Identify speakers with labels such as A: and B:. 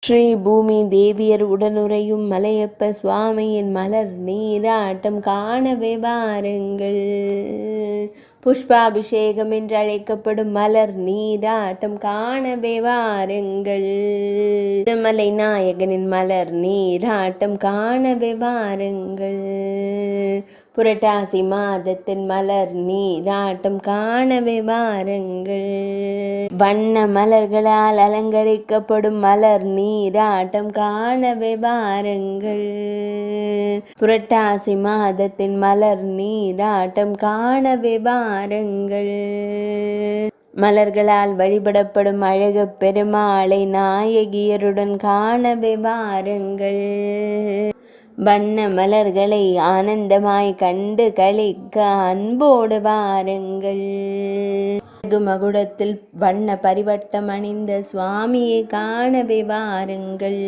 A: ஸ்ரீ பூமி தேவியர் உடனுறையும் மலையப்ப சுவாமியின் மலர் நீராட்டம் காணவே வாருங்கள். புஷ்பாபிஷேகம் என்று அழைக்கப்படும் மலர் நீராட்டம் காணவே வாருங்கள். திருமலை நாயகனின் மலர் நீராட்டம் காணவே வாருங்கள். புரட்டாசி மாதத்தின் மலர் நீராட்டம் காணவே வாருங்கள். வண்ண மலர்களால் அலங்கரிக்கப்படும் மலர் நீராட்டம் காணவே வாருங்கள். புரட்டாசி மாதத்தின் மலர் நீராட்டம் காணவே வாருங்கள். மலர்களால் வழிபடப்படும் அழகு பெருமாளை நாயகியருடன் காணவே வாருங்கள். வண்ண மலர்களை ஆனந்தமாய் கண்டு களிக்க அன்போடு வாருங்கள். மகுடத்தில் வண்ண பரிவட்டம் அணிந்த சுவாமியை காணவே வாருங்கள்.